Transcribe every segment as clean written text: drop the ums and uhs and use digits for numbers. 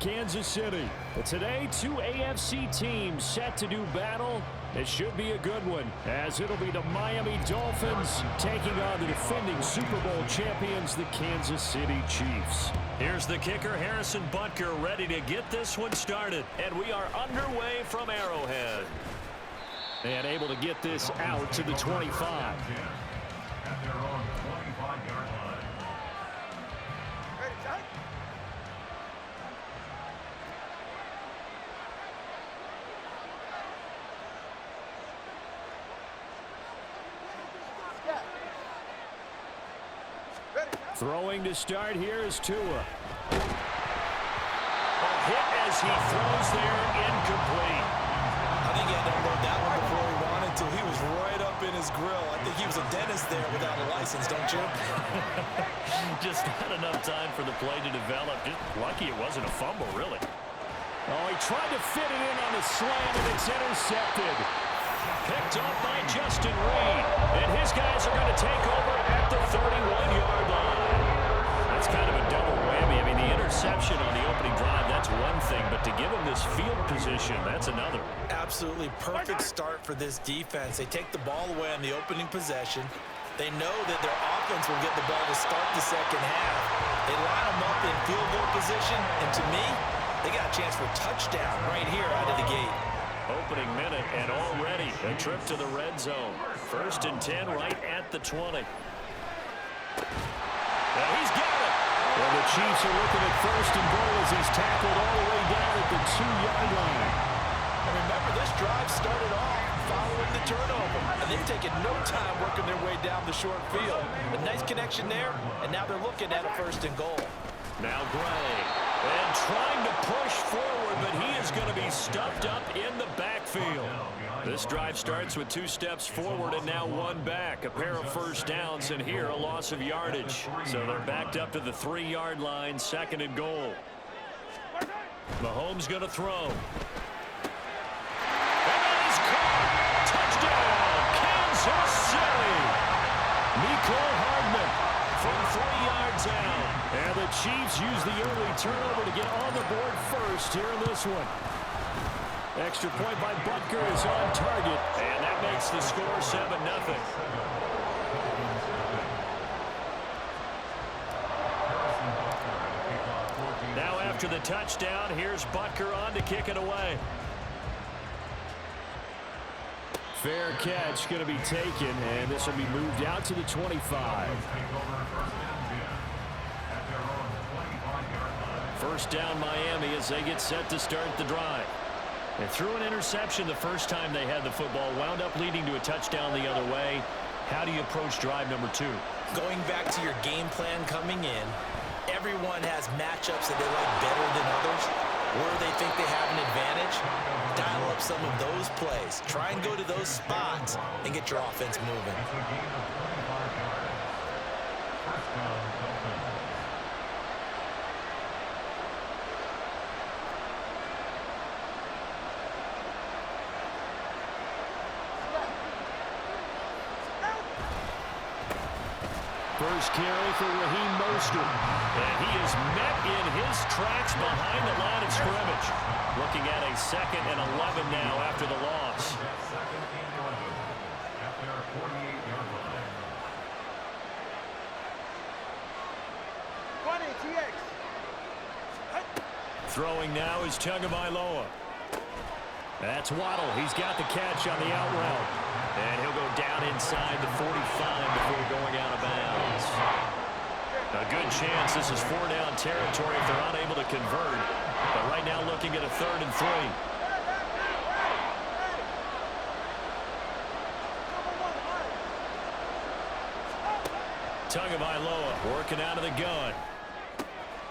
Kansas City. But today, two AFC teams set to do battle. It should be a good one, as it'll be the Miami Dolphins taking on the defending Super Bowl champions, the Kansas City Chiefs. Here's the kicker, Harrison Butker, ready to get this one started. And we are underway from Arrowhead. And able to get this out to the 25. At their own 25-yard line. Throwing to start here is Tua. A hit as he throws there, incomplete. I think he had to unload that one before he wanted to. He was right up in his grill. I think he was a dentist there without a license, don't you? Just not enough time for the play to develop. Just lucky it wasn't a fumble, really. Oh, he tried to fit it in on the slant, and it's intercepted. Picked up by Justin Reed. And his guys are going to take over at the 31-yard line. That's kind of a double whammy. I mean, the interception on the opening drive, that's one thing. But to give him this field position, that's another. Absolutely perfect start for this defense. They take the ball away on the opening possession. They know that their offense will get the ball to start the second half. They line them up in field goal position. And to me, they got a chance for a touchdown right here out of the gate. Opening minute, and already a trip to the red zone. 1st and 10 right at the 20. And he's got it. Well, the Chiefs are looking at 1st and goal as he's tackled all the way down at the 2-yard line. And remember, this drive started off following the turnover. And they've taken no time working their way down the short field. A nice connection there, and now they're looking at a 1st and goal. Now Gray. And trying to push forward, but he is going to be stuffed up in the backfield. This drive starts with 2 steps forward and now 1 back. A pair of first downs, and here a loss of yardage. So they're backed up to the 3-yard line, 2nd and goal. Mahomes going to throw. And that is caught. Touchdown, Kansas City. Mecole Hardman From 3 yards out. And the Chiefs use the early turnover to get on the board first here in this one. Extra point by Butker is on target. And that makes the score 7-0. Now after the touchdown, here's Butker on to kick it away. Fair catch going to be taken, and this will be moved out to the 25. 1st down Miami as they get set to start the drive. They threw an interception the first time they had the football, wound up leading to a touchdown the other way. How do you approach drive number 2? Going back to your game plan coming in, everyone has matchups that they like better than others. Where they think they have an advantage, dial up some of those plays. Try and go to those spots and get your offense moving. First carry for Raheem Mostert. And he is met in his tracks behind the line of scrimmage. Looking at a 2nd and 11 now after the loss. Throwing now is Tagovailoa. That's Waddle. He's got the catch on the out route. And he'll go down inside the 45 before going out of bounds. A good chance this is 4-down territory if they're unable to convert. But right now looking at a 3rd and 3. Tagovailoa working out of the gun.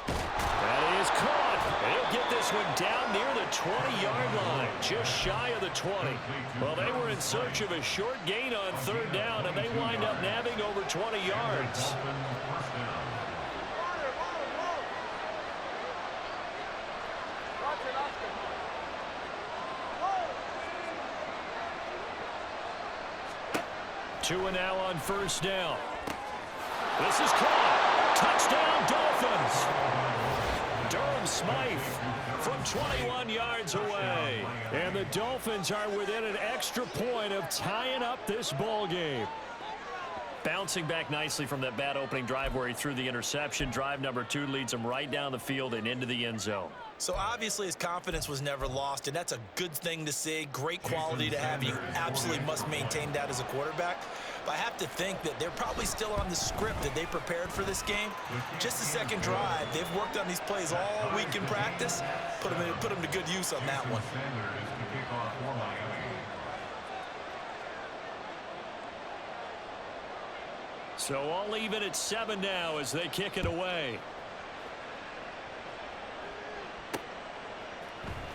That is caught. They'll get this one down near the 20-yard line, just shy of the 20. Well, they were in search of a short gain on 3rd down, and they wind up nabbing over 20 yards. Tua now on 1st down. This is caught. Touchdown, Dolphins. Durham Smythe from 21 yards away. And the Dolphins are within an extra point of tying up this ball game. Bouncing back nicely from that bad opening drive where he threw the interception. Drive number 2 leads him right down the field and into the end zone. So obviously his confidence was never lost, and that's a good thing to see. Great quality to have. You absolutely must maintain that as a quarterback. But I have to think that they're probably still on the script that they prepared for this game. Just the second drive, they've worked on these plays all week in practice. Put them to good use on that one. So all even at 7 now as they kick it away.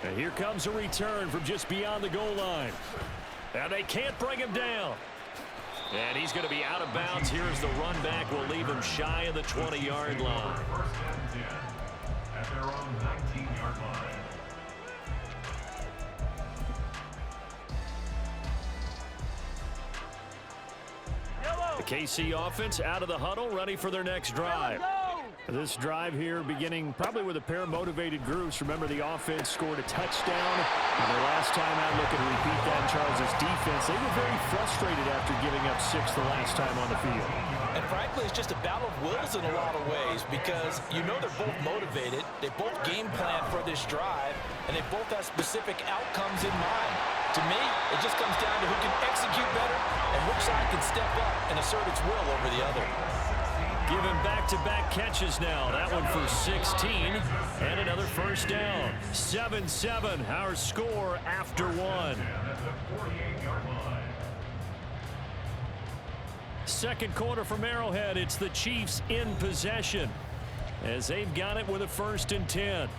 And here comes a return from just beyond the goal line. And they can't bring him down. And he's going to be out of bounds. Here as the run back will leave him shy of the 20-yard line. At their own 19-yard line. The KC offense out of the huddle, ready for their next drive. This drive here beginning probably with a pair of motivated groups. Remember, the offense scored a touchdown. And their last time out looking to repeat that in Charles' defense. They were very frustrated after giving up 6 the last time on the field. And frankly, it's just a battle of wills in a lot of ways because you know they're both motivated. They both game plan for this drive, and they both have specific outcomes in mind. To me, it just comes down to who can execute better and which side can step up and assert its will over the other. Given back-to-back catches now. That one for 16 and another first down. 7-7, our score after 1. Second quarter from Arrowhead. It's the Chiefs in possession as they've got it with a 1st and 10.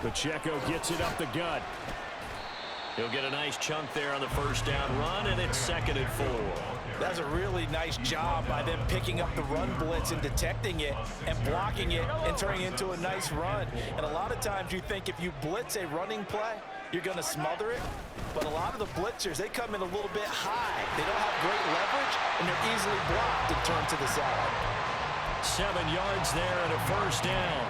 Pacheco gets it up the gut. He'll get a nice chunk there on the first down run, and it's 2nd and 4. That's a really nice job by them picking up the run blitz and detecting it and blocking it and turning it into a nice run. And a lot of times you think if you blitz a running play, you're going to smother it. But a lot of the blitzers, they come in a little bit high. They don't have great leverage, and they're easily blocked and turned to the side. 7 yards there and a first down.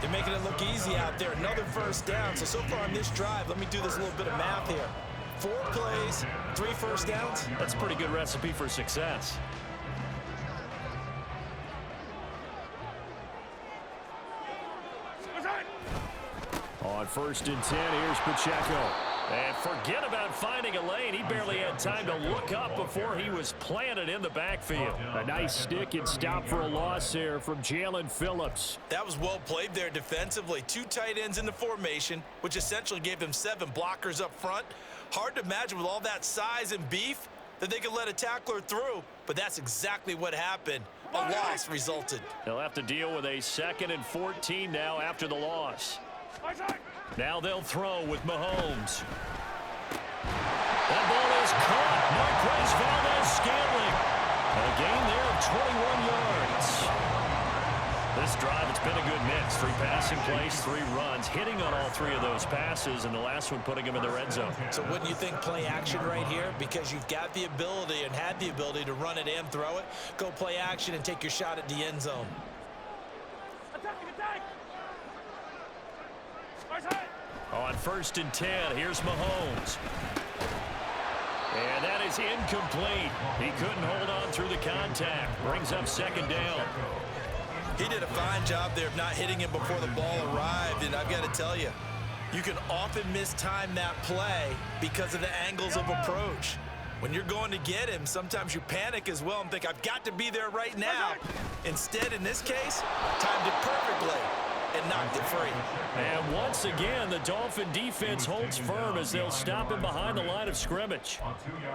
They're making it look easy out there. Another first down. So far on this drive, let me do this little bit of math here. 4 plays, 3 first downs. That's a pretty good recipe for success. On 1st and 10, here's Pacheco. And forget about finding a lane. He barely had time to look up before he was planted in the backfield. A nice stick and stop for a loss there from Jalen Phillips. That was well played there defensively. 2 tight ends in the formation, which essentially gave them 7 blockers up front. Hard to imagine with all that size and beef that they could let a tackler through, but that's exactly what happened. A loss resulted. They'll have to deal with a 2nd and 14 now after the loss. Now they'll throw with Mahomes. That ball is caught. Marquez Valdez-Scantling. A gain there of 21 yards. This drive, it's been a good mix. 3 passing plays, 3 runs, hitting on all 3 of those passes, and the last one putting him in the red zone. So wouldn't you think play action right here? Because you've got the ability and had the ability to run it and throw it. Go play action and take your shot at the end zone. On 1st and 10, here's Mahomes. And that is incomplete. He couldn't hold on through the contact. Brings up 2nd down. He did a fine job there of not hitting him before the ball arrived, and I've got to tell you, you can often mistime that play because of the angles of approach. When you're going to get him, sometimes you panic as well and think, I've got to be there right now. Instead, in this case, timed it perfectly and knocked it free. And once again, the Dolphin defense holds firm as they'll stop him behind the line of scrimmage.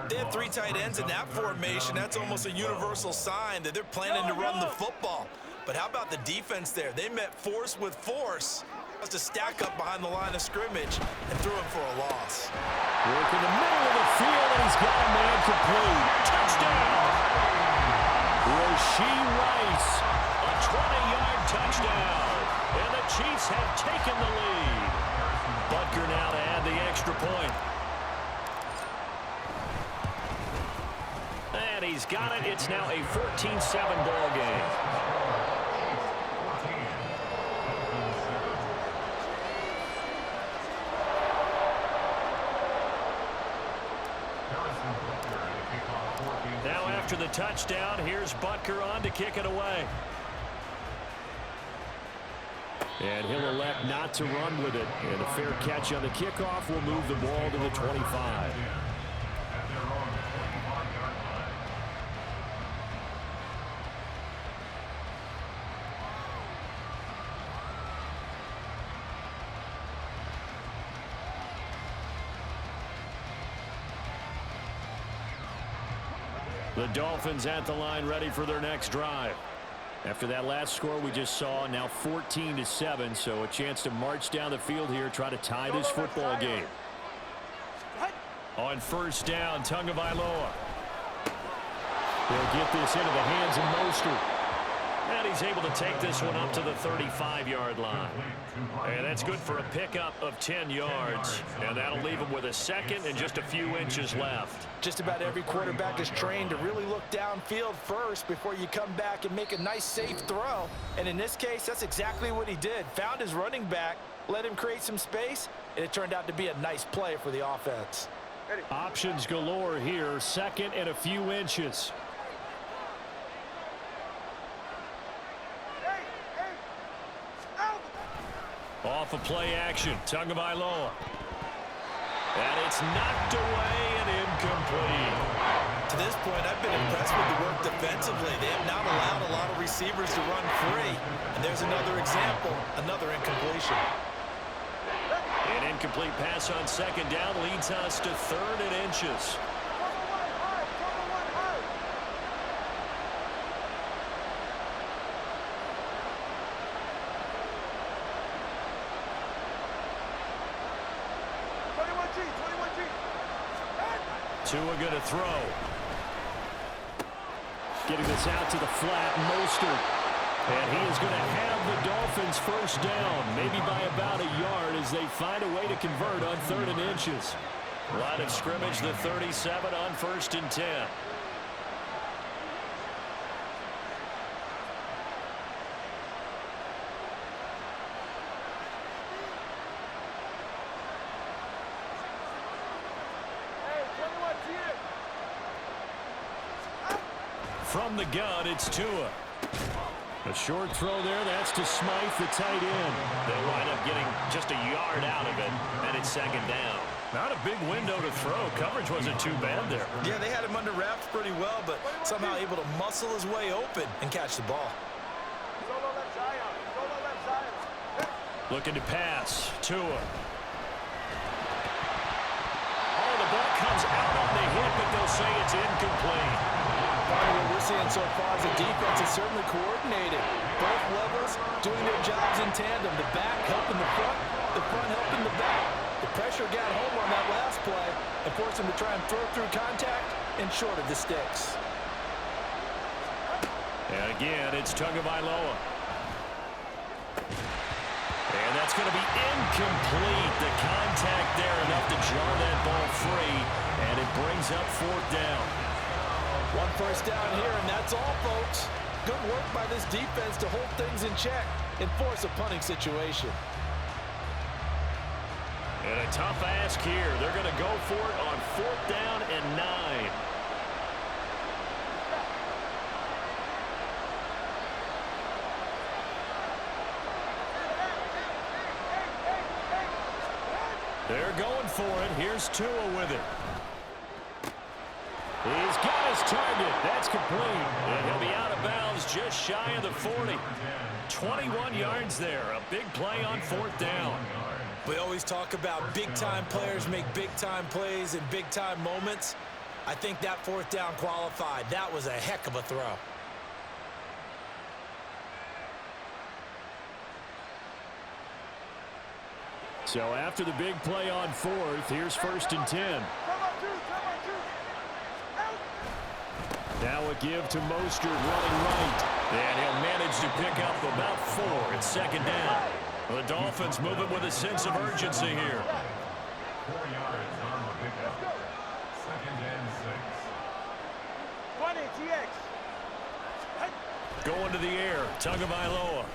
They have 3 tight ends in that formation. That's almost a universal sign that they're planning to run the football. But how about the defense there? They met force with force to stack up behind the line of scrimmage and threw him for a loss. Work in the middle of the field, and he's got a man complete. Touchdown! Rashee Rice, a 20-yard touchdown. And the Chiefs have taken the lead. Butker now to add the extra point. And he's got it. It's now a 14-7 ball game. Now after the touchdown, here's Butker on to kick it away. And he'll elect not to run with it. And a fair catch on the kickoff will move the ball to the 25. The Dolphins at the line ready for their next drive. After that last score we just saw, now 14-7, so a chance to march down the field here, try to tie this football game. On first down, Tagovailoa. They'll get this into the hands of Mostert. And he's able to take this one up to the 35-yard line. And that's good for a pickup of 10 yards. And that'll leave him with a second and just a few inches left. Just about every quarterback is trained to really look downfield first before you come back and make a nice, safe throw. And in this case, that's exactly what he did. Found his running back, let him create some space, and it turned out to be a nice play for the offense. Options galore here, second and a few inches. Off of play action, Tagovailoa. And it's knocked away and incomplete. To this point, I've been impressed with the work defensively. They have not allowed a lot of receivers to run free. And there's another example, another incompletion. An incomplete pass on second down leads us to third and inches. Tua going to throw. Getting this out to the flat, Mostert. And he is going to have the Dolphins first down, maybe by about a yard as they find a way to convert on third and inches. Line of scrimmage, the 37 on first and 10. From the gun, it's Tua. A short throw there, that's to Smythe, the tight end. They'll wind up getting just a yard out of it, and it's second down. Not a big window to throw. Coverage wasn't too bad there. Yeah, they had him under wraps pretty well, but somehow able to muscle his way open and catch the ball. Looking to pass. Tua. Oh, the ball comes out on the hit, but they'll say it's incomplete. What we're seeing so far is the defense is certainly coordinated. Both levels doing their jobs in tandem. The back helping the front helping the back. The pressure got home on that last play and forced them to try and throw through contact and short of the sticks. And again, it's Tagovailoa. And that's going to be incomplete. The contact there enough to jar that ball free, and it brings up fourth down. One first down here, and that's all, folks. Good work by this defense to hold things in check and force a punting situation. And a tough ask here. They're going to go for it on fourth down and 9. They're going for it. Here's Tua with it. He's got his target. That's complete. And he'll be out of bounds just shy of the 40. 21 yards there. A big play on fourth down. We always talk about big-time players make big-time plays in big-time moments. I think that fourth down qualified. That was a heck of a throw. So after the big play on fourth, here's first and 10. Now a give to Mostert running right. And he'll manage to pick up about 4 at second down. The Dolphins moving with a sense of urgency here. 4 yards on the pickup. Second and 6. 20, GX. Going to the air, Tagovailoa.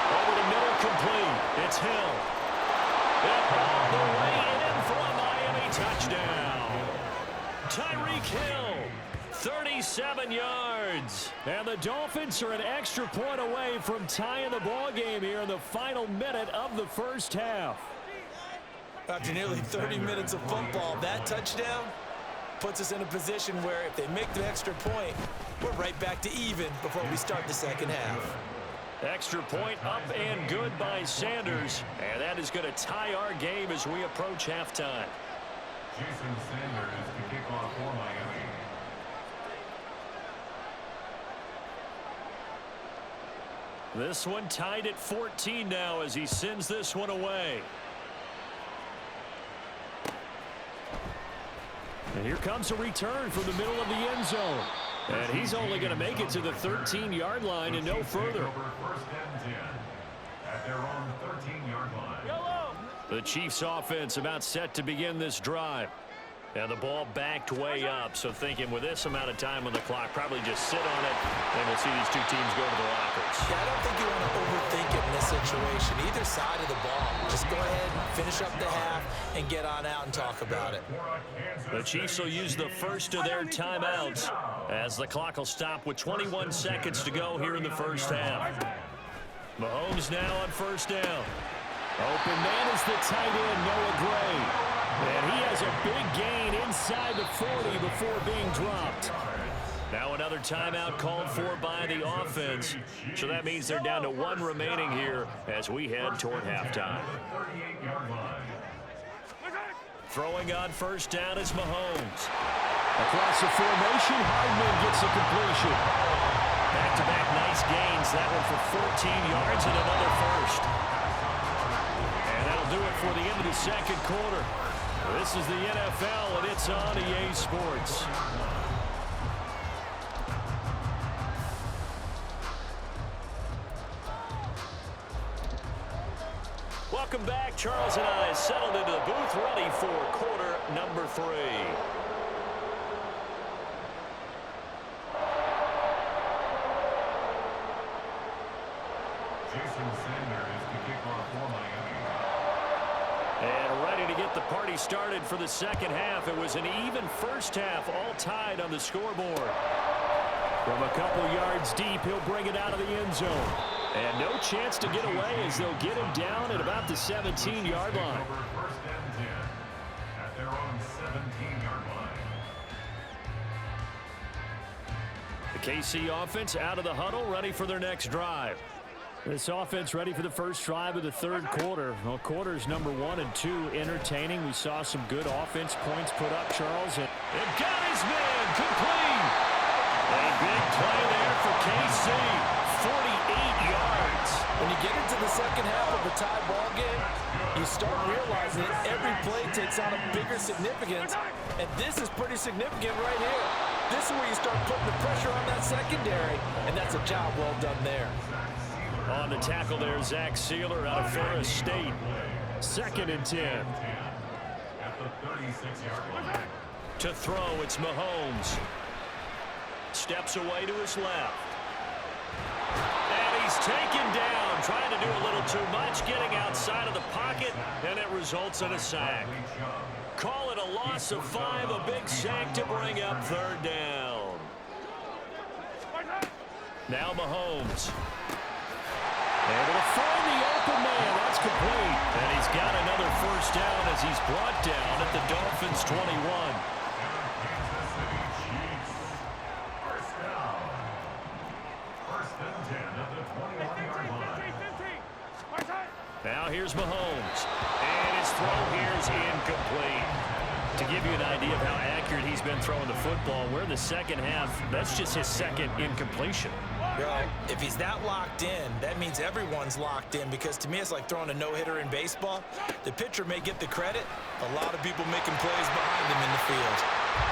Over the middle, complete. It's Hill. And all the way in for a Miami touchdown. Tyreek Hill, 37 yards. And the Dolphins are an extra point away from tying the ball game here in the final minute of the first half. After nearly 30 minutes of football, that touchdown puts us in a position where if they make the extra point, we're right back to even before we start the second half. Extra point up and good by Sanders. And that is going to tie our game as we approach halftime. Jason Sanders to kick off for Miami. This one tied at 14 now as he sends this one away. And here comes a return from the middle of the end zone. And he's only going to make it to the 13-yard line and no further. First and 10 at their own 13-yard line. The Chiefs offense about set to begin this drive. And the ball backed way up, so thinking with this amount of time on the clock, probably just sit on it, and we'll see these two teams go to the lockers. Yeah, I don't think you want to overthink it in this situation. Either side of the ball. Just go ahead and finish up the half and get on out and talk about it. The Chiefs will use the first of their timeouts as the clock will stop with 21 seconds to go here in the first half. Mahomes now on first down. Open man is the tight end, Noah Gray. And he has a big gain inside the 40 before being dropped. Now another timeout called for by the offense. So that means they're down to 1 remaining here as we head toward halftime. Throwing on first down is Mahomes. Across the formation, Hardman gets a completion. Back-to-back nice gains. That one for 14 yards and another first. And that'll do it for the end of the second quarter. This is the NFL, and it's on EA Sports. Welcome back. Charles and I settled into the booth, ready for quarter number 3. Jason Sanders to kick off for Miami. And ready to get the party started for the second half. It was an even first half, all tied on the scoreboard. From a couple yards deep, he'll bring it out of the end zone. And no chance to get away as they'll get him down at about the 17-yard line. First and 10 at their own 17-yard line. The KC offense out of the huddle, ready for their next drive. This offense ready for the first drive of the third quarter. Well, quarters number 1 and 2 entertaining. We saw some good offense points put up, Charles. And they've got his man complete. A big play there for KC. 48 yards. When you get into the second half of a tie ball game, you start realizing that every play takes on a bigger significance, and this is pretty significant right here. This is where you start putting the pressure on that secondary, and that's a job well done there. On the tackle there, Zach Sealer out of Ferris State. Second and 10. At the 36-yard line. To throw, it's Mahomes. Steps away to his left. And he's taken down, trying to do a little too much, getting outside of the pocket, and it results in a sack. Call it a loss of 5, a big sack to bring up third down. Now Mahomes. Able to find the open man. That's complete. And he's got another first down as he's brought down at the Dolphins' 21. Kansas City Chiefs. First down. First and 10 at the 21-yard line. Now here's Mahomes. And his throw here is incomplete. To give you an idea of how accurate he's been throwing the football, we're in the second half. That's just his second incompletion. Well, if he's that locked in, that means everyone's locked in, because to me it's like throwing a no-hitter in baseball. The pitcher may get the credit, a lot of people making plays behind him in the field.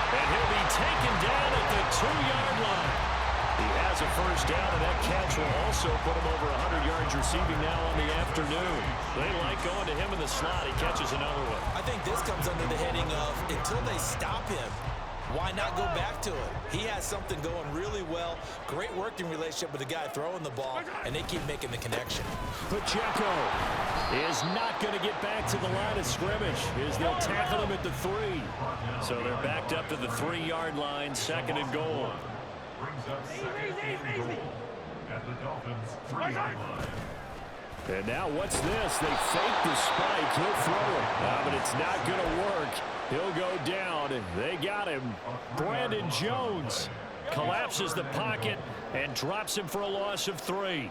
And he'll be taken down at the 2-yard line. He has has a first down, and that catch will also put him over 100 yards receiving now on the afternoon. They like going to him in the slot. He catches another one. I think this comes under the heading of until they stop him, why not go back to it? He has something going really well. Great working relationship with the guy throwing the ball, and they keep making the connection. Pacheco is not going to get back to the line of scrimmage as they'll tackle him at the 3. So they're backed up to the 3-yard line, second and goal. Brings up second and goal at the Dolphins' 3-yard line. And now what's this? They fake the spike. He'll throw it. But it's not going to work. He'll go down, and they got him. Brandon Jones collapses the pocket and drops him for a loss of 3.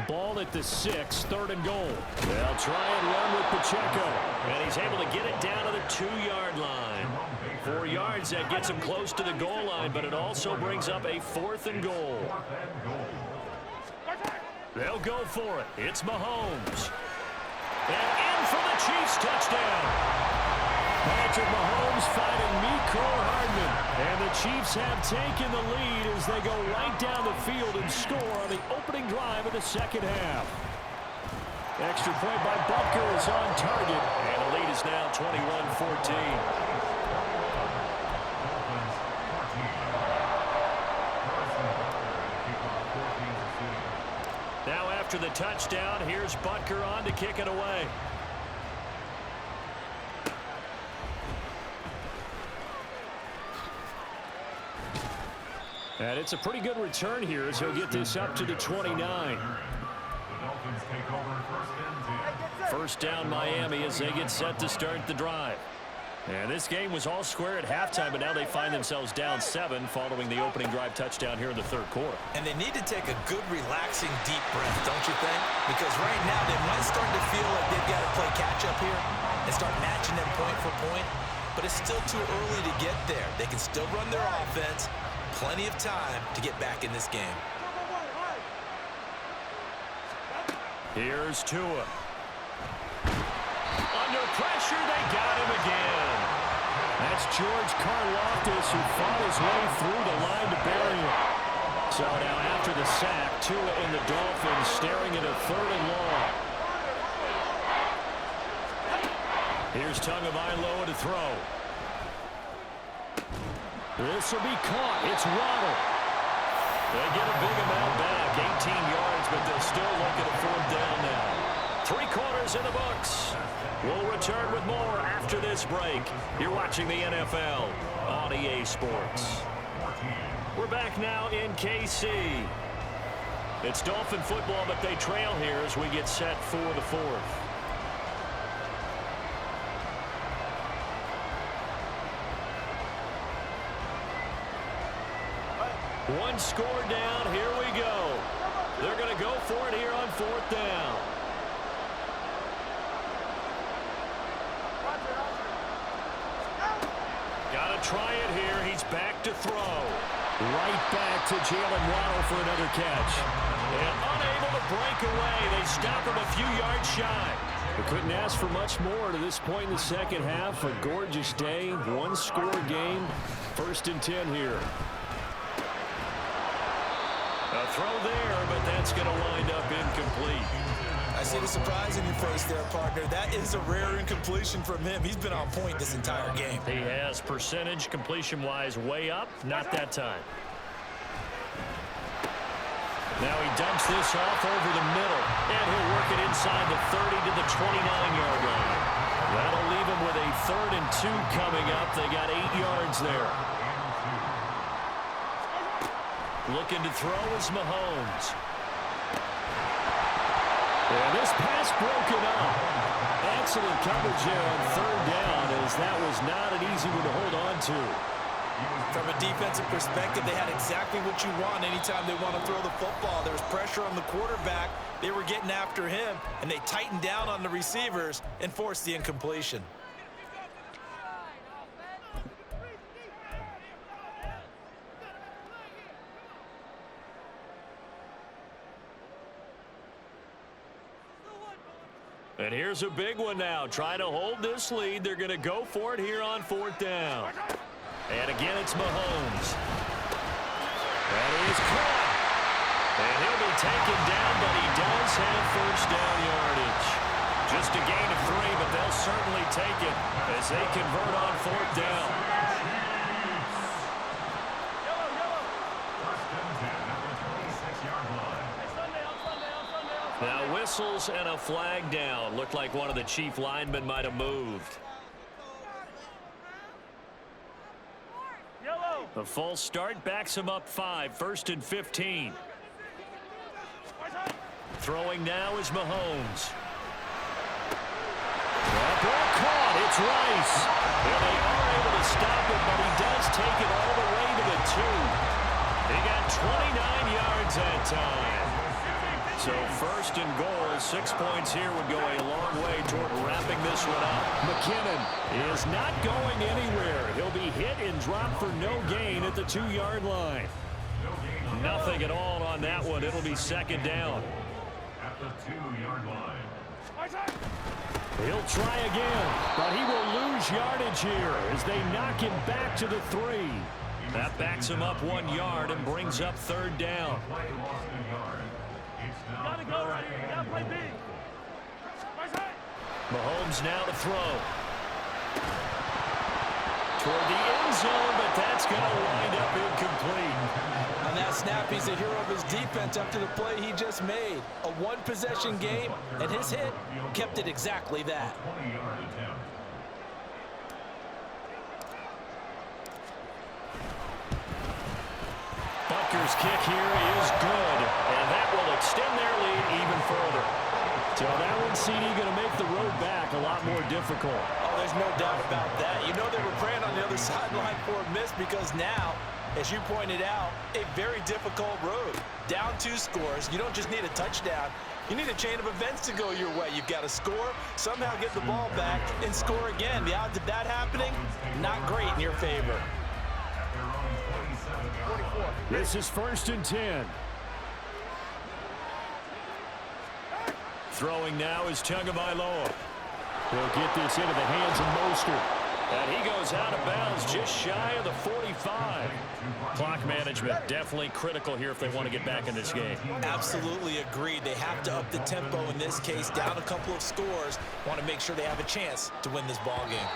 Ball at the 6, third and goal. They'll try and run with Pacheco. And he's able to get it down to the 2-yard line. 4 yards, that gets him close to the goal line, but it also brings up a 4th and goal. They'll go for it. It's Mahomes. And in for the Chiefs touchdown. Patrick Mahomes finding Mecole Hardman. And the Chiefs have taken the lead as they go right down the field and score on the opening drive of the second half. Extra point by Butker is on target. And the lead is now 21-14. Now after the touchdown, here's Butker on to kick it away. And it's a pretty good return here as he'll get this up to the 29. The Dolphins take over first and 10. First down Miami as they get set to start the drive. And this game was all square at halftime, but now they find themselves down 7 following the opening drive touchdown here in the third quarter. And they need to take a good, relaxing, deep breath, don't you think? Because right now they might start to feel like they've got to play catch-up here and start matching them point for point. But it's still too early to get there. They can still run their offense. Plenty of time to get back in this game. Here's Tua. Under pressure, they got him again. That's George Karlaftis who fought his way through the line to bury him. So now after the sack, Tua and the Dolphins staring at a 3rd and long. Here's Tagovailoa to throw. This will be caught. It's Waddle. They get a big amount back, 18 yards, but they'll still look at a 4th down now. 3 quarters in the books. We'll return with more after this break. You're watching the NFL on EA Sports. We're back now in KC. It's Dolphin football, but they trail here as we get set for the 4th. One score down. Here we go. They're going to go for it here on 4th down. Got to try it here. He's back to throw. Right back to Jalen Waddle for another catch. And unable to break away. They stop him a few yards shy. They couldn't ask for much more to this point in the second half. A gorgeous day. 1-score game. 1st and 10 here. A throw there, but that's going to wind up incomplete. I see the surprise in your face there, partner. That is a rare incompletion from him. He's been on point this entire game. He has percentage completion-wise way up. Not that time. Now he dumps this off over the middle, and he'll work it inside the 30 to the 29-yard line. That'll leave him with a 3rd and 2 coming up. They got 8 yards there. Looking to throw is Mahomes. And this pass broken up. Excellent coverage there on 3rd down, as that was not an easy one to hold on to. From a defensive perspective, they had exactly what you want anytime they want to throw the football. There was pressure on the quarterback. They were getting after him, and they tightened down on the receivers and forced the incompletion. And here's a big one now. Trying to hold this lead. They're going to go for it here on 4th down. And again, it's Mahomes. And he is caught. And he'll be taken down, but he does have first down yardage. Just a gain of 3, but they'll certainly take it as they convert on fourth down. Now whistles and a flag down. Looked like one of the Chief linemen might have moved. The false start backs him up 5, 1st and 15. Throwing now is Mahomes. That ball caught. It's Rice. And they are able to stop it, but he does take it all the way to the 2. He got 29 yards that time. So 1st and goal, 6 points here would go a long way toward wrapping this one up. McKinnon is not going anywhere. He'll be hit and dropped for no gain at the 2-yard line. Nothing at all on that one. It'll be 2nd down. At the 2-yard line. He'll try again, but he will lose yardage here as they knock him back to the 3. That backs him up 1 yard and brings up 3rd down. Play lost a yard. It's now Gotta go, right here. You gotta play big. Mahomes now to throw. Toward the end zone, but that's going to wind up incomplete. On that snap, he's a hero of his defense after the play he just made. A one-possession game, and his hit kept it exactly that. 20-yard attempt. Butker's kick here is good, and that will extend their lead even further. So that one, CD, going to make the road back a lot more difficult. Oh, there's no doubt about that. You know they were praying on the other sideline for a miss because now, as you pointed out, a very difficult road. Down 2 scores. You don't just need a touchdown. You need a chain of events to go your way. You've got to score, somehow get the ball back, and score again. The odds of that happening, not great in your favor. This is 1st and 10. Throwing now is Tagovailoa. They'll get this into the hands of Mostert. And he goes out of bounds just shy of the 45. Clock management definitely critical here if they want to get back in this game. Absolutely agreed. They have to up the tempo in this case, down a couple of scores. Want to make sure they have a chance to win this ball game.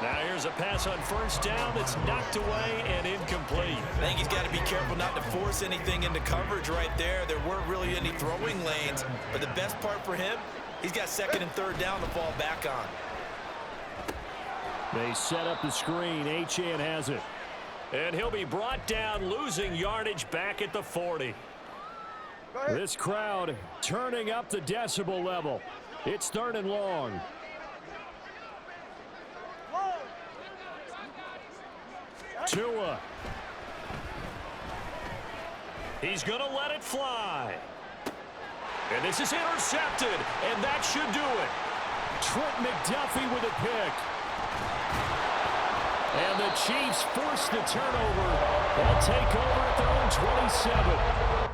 Now here's a pass on 1st down that's knocked away and incomplete. I think he's got to be careful not to force anything into coverage right there. There weren't really any throwing lanes, but the best part for him, he's got 2nd and 3rd down to fall back on. They set up the screen. Achane has it. And he'll be brought down, losing yardage back at the 40. This crowd turning up the decibel level. It's 3rd and long. Tua. He's going to let it fly. And this is intercepted, and that should do it. Trent McDuffie with a pick. And the Chiefs force the turnover. They'll take over at their own 27.